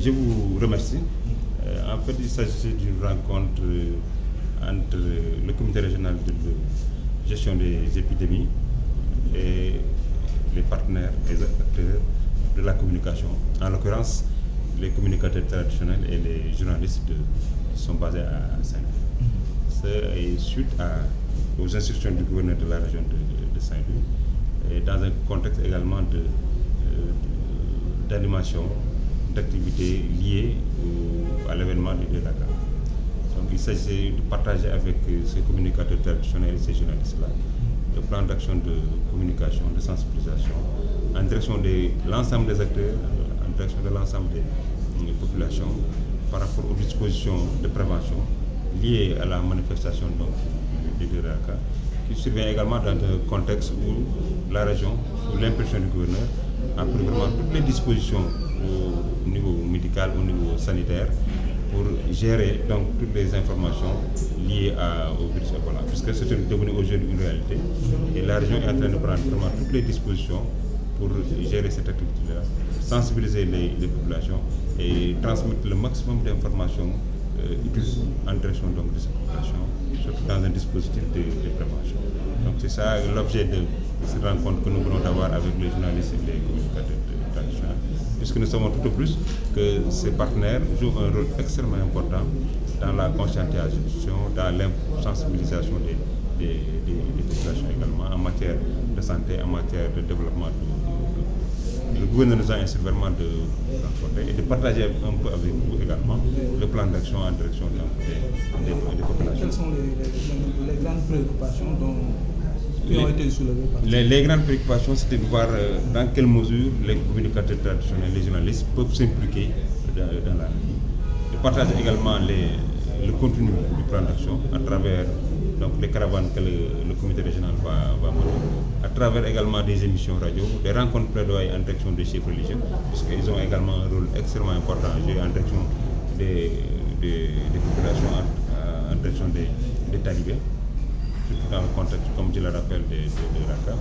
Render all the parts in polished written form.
je vous remercie. En fait, il s'agissait d'une rencontre entre le comité régional de gestion des épidémies et les partenaires, les acteurs de la communication. En l'occurrence, les communicateurs traditionnels et les journalistes qui sont basés à Saint-Louis. C'est suite aux instructions du gouverneur de la région de Saint-Louis et dans un contexte également d'animation d'activités liées à l'événement du Dakar. Donc il s'agit de partager avec ces communicateurs traditionnels et ces journalistes-là le plan d'action de communication, de sensibilisation, en direction de l'ensemble des acteurs, en direction de l'ensemble des populations par rapport aux dispositions de prévention liées à la manifestation du Dakar, qui survient également dans un contexte où la région, sous l'impulsion du gouverneur, a pris vraiment toutes les dispositions au niveau médical, au niveau sanitaire, pour gérer donc toutes les informations liées au virus Ebola, puisque c'est devenu aujourd'hui une réalité. Et la région est en train de prendre vraiment toutes les dispositions pour gérer cette activité-là, sensibiliser les populations et transmettre le maximum d'informations utiles en direction donc de cette population, surtout dans un dispositif de prévention. Donc c'est ça l'objet de cette rencontre que nous voulons avoir avec les journalistes et les communicateurs traditionnels, puisque nous savons tout au plus que ces partenaires jouent un rôle extrêmement important dans la conscientisation, dans la sensibilisation des populations également, en matière de santé, en matière de développement. Le gouverneur nous a ainsi vraiment de rencontrer et de partager un peu avec vous également le plan d'action en direction des populations. Quelles sont les grandes préoccupations qui ont été soulevées par les grandes préoccupations, c'était de voir dans quelle mesure les communicateurs traditionnels, les journalistes peuvent s'impliquer dans la vie. De partager également le contenu du plan d'action à travers donc, les caravanes que le comité régional va mener, à travers également des émissions radio, des rencontres plaidoyer en direction des chefs religieux, puisqu'ils ont également un rôle extrêmement important à jouer en direction des populations, en direction des talibés, surtout dans le contexte, comme je le rappelle, de Dakar.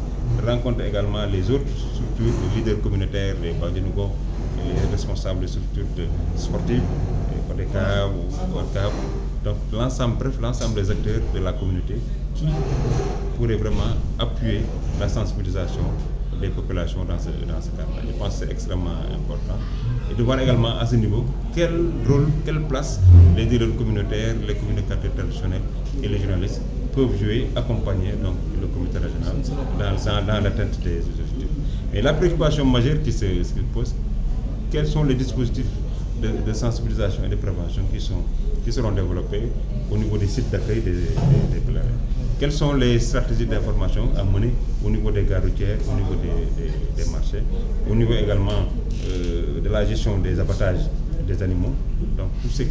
Rencontre également les autres structures, les leaders communautaires, les Badjanougo, les responsables des structures sportives, les Kodeka ou Kodka. Donc l'ensemble des acteurs de la communauté qui pourraient vraiment appuyer la sensibilisation des populations dans ce cadre-là. Je pense que c'est extrêmement important. Et de voir également à ce niveau quel rôle, quelle place les leaders communautaires, les communicateurs traditionnels et les journalistes peuvent jouer, accompagner donc, le comité régional dans l'atteinte des objectifs. Et la préoccupation majeure qui se pose, quels sont les dispositifs de sensibilisation et de prévention qui seront développés au niveau des sites d'accueil des pèlerins. Quelles sont les stratégies d'information à mener au niveau des gares routières, au niveau des marchés, au niveau également de la gestion des abattages des animaux. Donc toutes ces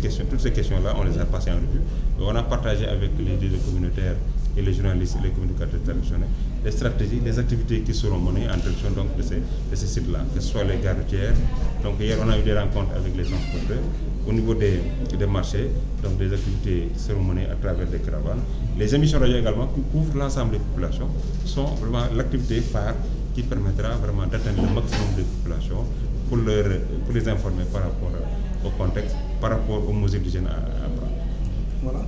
questions-là, on les a passées en revue. On a partagé avec les leaders communautaires et les journalistes et les communicateurs traditionnels des stratégies, des activités qui seront menées en direction donc, de ces sites-là, que ce soit les gares routières. Donc hier, on a eu des rencontres avec les transporteurs. Au niveau des marchés, donc des activités seront menées à travers des caravanes. Les émissions radio également, qui couvrent l'ensemble des populations, sont vraiment l'activité phare qui permettra vraiment d'atteindre le maximum de populations pour les informer par rapport au contexte, par rapport aux mesures d'hygiène à prendre. Voilà.